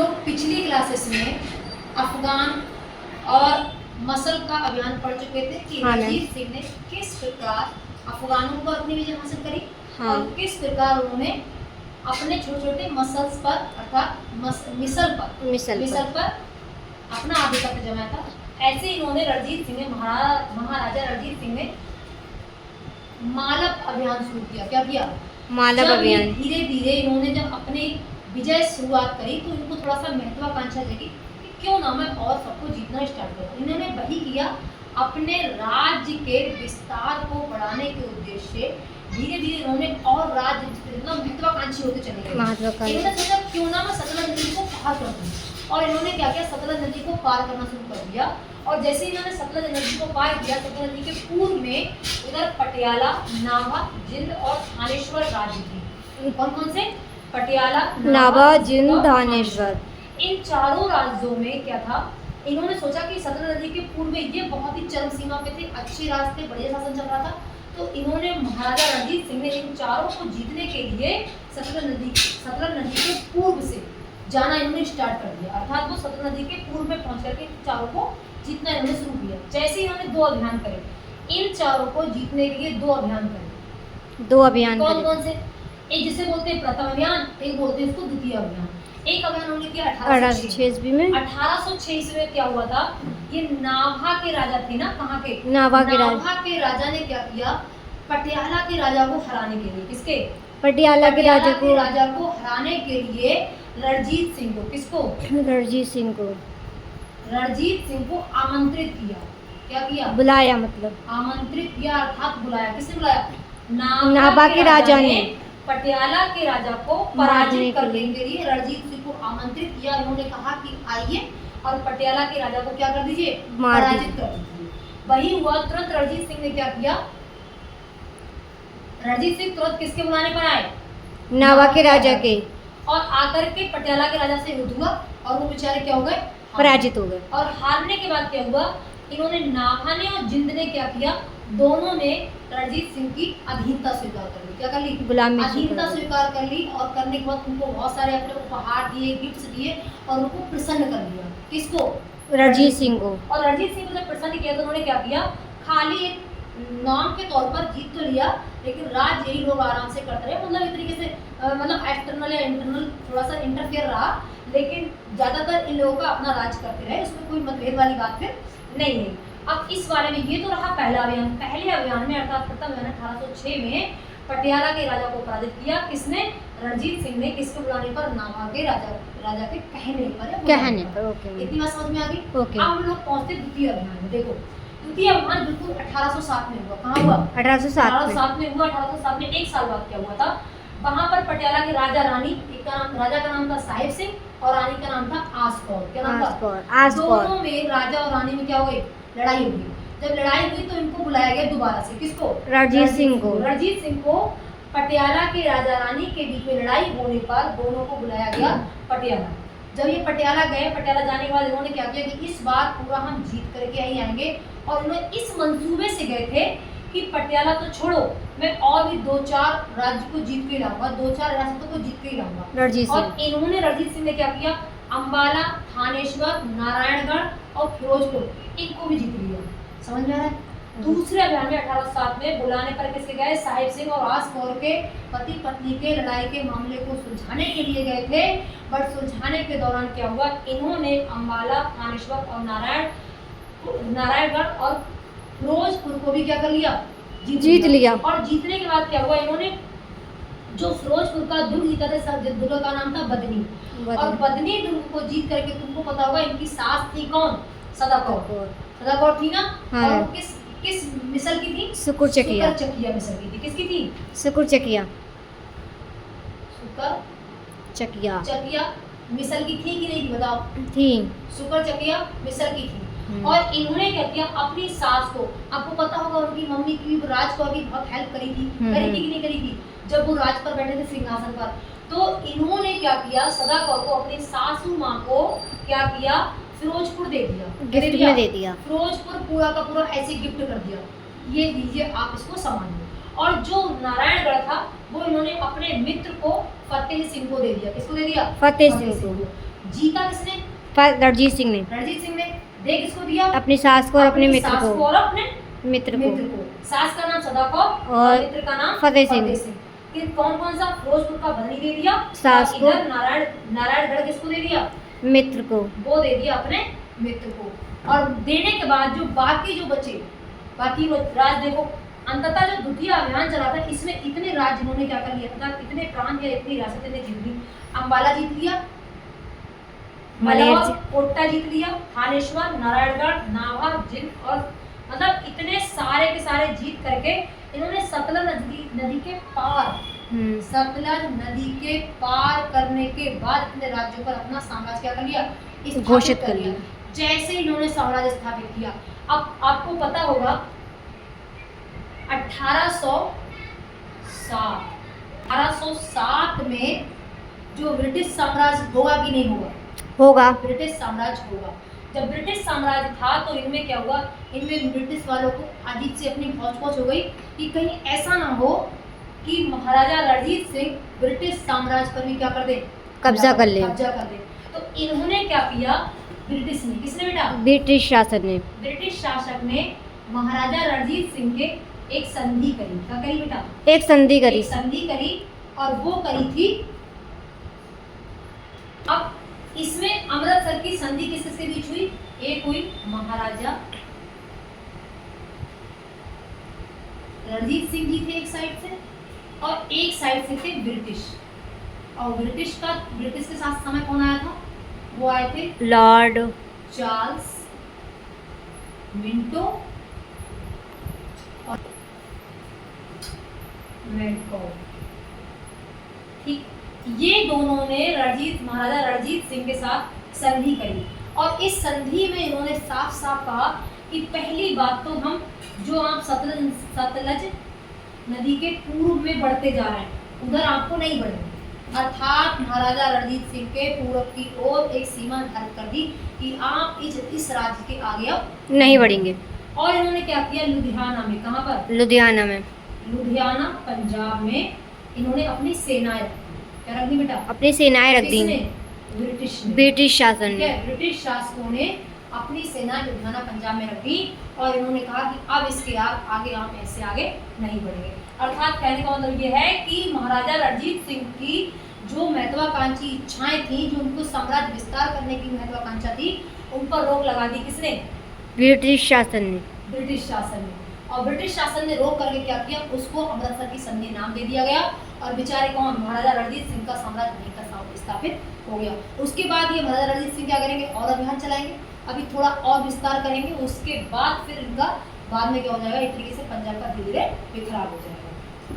लोग पिछली क्लासेस में अफगान और मसल का अभियान पढ़ चुके थे कि हाँ, रणजीत सिंह ने किस प्रकार अफगानों को अपनी विजय हासिल करी हाँ। और किस प्रकार उन्होंने अपने छोटे छोटे मसल्स पर अर्थात मिसल पर अपना आधिपत्य जमाया था। ऐसे इन्होंने रणजीत सिंह ने महाराजा रणजीत सिंह ने मालव अभियान शुरू किया। क्या किया? मालव अभियान। धीरे धीरे इन्होंने जब अपनी विजय शुरुआत करी तो इनको थोड़ा सा महत्वाकांक्षा जगी कि क्यों ना मैं और सबको जीतना स्टार्ट करूं। इन्होंने वही किया, अपने राज्य के विस्तार को बढ़ाने के उद्देश्य से धीरे धीरे इन्होंने और राज्य महत्वाकांक्षी होते चले गए। इन्होंने सोचा क्यों ना मैं सतलज नदी को पार कर दूं और इन्होंने क्या किया, सतलज नदी को पार करना शुरू कर दिया। और जैसे इन्होंने सतलज नदी को पार किया, सतलज नदी के पूर्व में उधर पटियाला, नाभा, जिंद और थानेश्वर राज्य थे। कौन कौन से? पटियाला, नाभा, जिंद, थानेश्वर। इन चारों राज्यों में क्या था, इन्होंने सोचा कि सतलज नदी के पूर्व में ये बहुत ही चरम सीमा पे थे, अच्छे रास्ते, बढ़िया शासन चल रहा था। तो इन्होंने महाराजा रणजीत सिंह ने इन चारों को जीतने के लिए सतलज नदी के पूर्व से जाना इन्होंने स्टार्ट कर दिया। अर्थात वो सतलज नदी के पूर्व में पहुंच करके चारों को जीतना इन्होंने शुरू किया। जैसे इन्होंने 2 अभियान करे, इन चारों को जीतने के लिए 2 अभियान करे। 2 अभियान कौन कौन से? एक जिसे बोलते हैं प्रथम अभियान, एक बोलते हैं इसको द्वितीय अभियान। एक अभियान उन्होंने किया 1806 ईस्वी में। 1806 ईस्वी में क्या हुआ था, ये नाभा के राजा थे ना, कहाँ के? नाभा के राजा ने क्या किया, पटियाला के राजा को हराने के लिए, किसके? पटियाला के राजा को हराने के लिए रणजीत सिंह को, किसको? रणजीत सिंह को आमंत्रित किया। क्या किया? बुलाया, मतलब आमंत्रित किया अर्थात बुलाया। किसने बुलाया? नाभा के राजा ने पटियाला के राजा को पराजित करने के लिए रणजीत सिंह को आमंत्रित किया। इन्होंने कहा कि आइए और पटियाला के राजा को क्या कर दीजिए, पराजित कर दीजिए। वही हुआ, तुरंत रणजीत सिंह ने क्या किया, रणजीत सिंह तुरंत किसके बुलाने पर आए? नाभा के राजा के। और आकर के पटियाला के राजा से युद्ध हुआ और वो बेचारे क्या हो गए, पराजित हो गए। और हारने के बाद क्या हुआ, इन्होंने नाभा ने और जिंद ने क्या किया, दोनों ने रणजीत सिंह की अधीनता स्वीकार कर ली। क्या कर ली? गुलामी अधीनता स्वीकार कर ली। और करने के बाद उनको बहुत सारे अपने उपहार दिए, गिफ्ट्स दिए और उनको प्रसन्न कर दिया। किसको? रणजीत सिंह को। और रणजीत सिंह को जब प्रसन्न किया तो उन्होंने क्या किया, खाली एक नाम के तौर पर जीत तो लिया, लेकिन राज यही लोग आराम से करते रहे। मतलब एक तरीके से मतलब एक्सटर्नल या इंटरनल थोड़ा सा इंटरफेयर रहा, लेकिन ज्यादातर इन लोगों का अपना राज करते रहे। उसमें कोई मतभेद वाली बात फिर नहीं है। अब इस बारे में ये तो रहा पहला अभियान। पहले अभियान में अर्थात प्रथम अभियान 1806 में पटियाला के राजा को पराजित किया। किसने? रणजीत सिंह ने। किसके बुलाने पर? नाभा के राजा के कहने पर। ओके, इतनी बात समझ में आ गई। ओके। अब हम लोग पहुंचते द्वितीय अभियान में। देखो, द्वितीय अभियान बिल्कुल 1807 में हुआ। कहाँ हुआ? 1807 में हुआ। 1807 में 1 साल बाद क्या हुआ था, वहां पर पटियाला के राजा रानी, राजा का नाम था साहिब सिंह और रानी का नाम था आसकौर। क्या नाम था? दोनों में राजा और रानी में क्या हो गई, लड़ाई हुई। जब लड़ाई हुई तो इनको बुलाया गया दोबारा से। किसको? रणजीत सिंह को। रणजीत सिंह को पटियाला के राजा रानी के बीच में लड़ाई होने पर दोनों को बुलाया गया पटियाला। जब ये पटियाला गए, पटियाला जाने के बाद इन्होंने क्या किया कि इस बार पूरा हम जीत करके ही आएंगे। और इन्होंने इस मंसूबे से गए थे कि पटियाला तो छोड़ो, मैं और भी 2-4 राज्य को जीत के लाऊंगा, 2-4 रियासतों को जीत के ही लाऊंगा। और इन्होंने, रणजीत सिंह ने क्या किया, अंबाला, थानेश्वर, नारायणगढ़ और फिरोजपुर, इनको भी जीत लिया। समझ में आ रहा है? दूसरे अभियान में 1807 में बुलाने पर किसके गए? साहिब सिंह और आसकौर के पति पत्नी के लड़ाई के मामले को सुलझाने के लिए गए थे। बट सुलझाने के दौरान क्या हुआ, इन्होंने अंबाला, थानेश्वर और नारायणगढ़ और फिरोजपुर को भी क्या कर लिया, जीत लिया। और जीतने के बाद क्या हुआ, इन्होंने जो फिरोजपुर का दुर्ग जीता था, दुर्ग का नाम था बदनी। और बदनी दुर्ग को जीत करके, तुमको पता होगा इनकी सास थी कौन? सदाकौर थी ना। हाँ। और किस मिसल की थी? सुकुरचकिया मिसल की थी। किसकी थी? सुकुरचकिया चकिया मिसल की थी कि नहीं थी, बताओ? थी। सुकुरचकिया मिसल की थी। और इन्होंने क्या किया, अपनी सास को, आपको पता होगा उनकी मम्मी की, राजकौर की बहुत हेल्प करी थी। करी थी कि नहीं करी थी? जब वो राज पर बैठे थे सिंहासन पर, तो इन्होंने क्या किया, सदाकौर को, अपनी सासू माँ को क्या किया, फिरोजपुर दे दिया, गिफ्ट में दे दिया। फिरोजपुर पूरा का पूरा ऐसे गिफ्ट कर दिया, ये दीजिए, आप इसको संभालिए। और जो नारायणगढ़ था वो इन्होंने अपने मित्र को फतेह सिंह को दे दिया। किसको दे दिया? फतेह सिंह को। जीता किसने? रणजीत सिंह ने रणजीत सिंह ने। दे किसको दिया? अपनी सास को और अपने मित्र सास को और अपने मित्र मित्र को को। सास का नाम सदा कौर और मित्र का नाम फतेह सिंह। फिर कौन कौन सा? फिरोजपुर का बदली दे दिया, सास और को। इधर नारायणगढ़ किसको दे दिया? मित्र को। वो दे दिया अपने मित्र को। और देने के बाद जो बाकी जो बचे, बाकी वो राज देखो, अंततः जो द्वितीय अभियान चला था इसमें इतने राज्य इन्होंने क्या कर लिया था, इतने प्रांत या इतनी रियासतें ने जीत ली। अंबाला जीत लिया, मलेर मलौर, जी- कोटा जीत लिया, थानेश्वर, नारायणगढ़, नाभा, जिंद, और मतलब इतने सारे के सारे जीत करके इन्होंने सतलज नदी के पार, सतलज नदी के पार करने के बाद इतने राज्यों पर अपना साम्राज्य क्या कर लिया? स्थापित घोषित कर लिया। जैसे ही इन्होंने साम्राज्य स्थापित किया, अब आपको पता होगा 1807 में जो ब्रिटिश साम्राज्य होगा कि नहीं होगा? होगा। ब्रिटिश साम्राज्य होगा। जब ब्रिटिश साम्राज्य था तो इनमें क्या हुआ? इनमें ब्रिटिश वालों को अजीत से अपनी हौच-पौच हो गई कि कहीं ऐसा ना हो कि महाराजा रणजीत सिंह ब्रिटिश साम्राज्य पर भी क्या कर दे? कब्जा कर ले। कब्जा कर दे। तो इन्होंने क्या किया? ब्रिटिश ने, किसने बेटा? ब्रिटिश शासन ने। ब्रिटिश शासक ने महाराजा रणजीत सिंह के एक संधि करी। क्या करी बेटा? एक संधि करी। एक संधि करी, और वो करी थी, अब इसमें अमृतसर की संधि किसके बीच हुई? एक हुई महाराजा रणजीत सिंह जी थे एक साइड से, और एक साइड से थे ब्रिटिश। और ब्रिटिश के साथ समय कौन आया था? वो आए थे लॉर्ड चार्ल्स मिंटो और मैडकॉल। ठीक, ये दोनों ने महाराजा रणजीत सिंह के साथ संधि करी, और इस संधि में इन्होंने साफ साफ कहा कि पहली बात तो हम जो आप सतलज नदी के पूर्व में बढ़ते जा रहे हैं उधर आपको नहीं बढ़ेंगे, अर्थात महाराजा रणजीत सिंह के पूर्व की ओर एक सीमा निर्धारित कर दी कि आप इस राज्य के आगे अब नहीं बढ़ेंगे। और इन्होंने क्या किया? लुधियाना में, कहाँ पर? लुधियाना में। लुधियाना पंजाब में इन्होंने अपनी सेनाएं रखी। क्या रख दी बेटा? अपनी सेनाएं रख दी। किसने? ब्रिटिश ने। ब्रिटिश शासन ठीक ने। है, ब्रिटिश शासकों ने अपनी सेना लुधियाना पंजाब में रख दी, और इन्होंने कहा कि अब इसके आगे आप ऐसे आगे नहीं बढ़ेंगे। अर्थात कहने का मतलब ये है कि महाराजा रणजीत सिंह की जो महत्वाकांक्षी इच्छाएं थी, जो उनको साम्राज्य विस्तार करने की महत्वाकांक्षा थी, उन पर रोक लगा दी। किसने? ब्रिटिश शासन ने। ब्रिटिश शासन ने। और ब्रिटिश शासन ने रोक करके क्या किया? उसको अमृतसर की संधि नाम दे दिया गया, और बेचारे कौन? महाराजा रणजीत सिंह का साम्राज्य वहीं का स्थापित हो गया। उसके बाद ये महाराजा रणजीत सिंह क्या करेंगे? और अभियान चलाएंगे, अभी थोड़ा और विस्तार करेंगे, उसके बाद फिर इनका बाद में क्या हो जाएगा? एक तरीके से पंजाब का धीरे धीरे बिखराव हो जाएगा।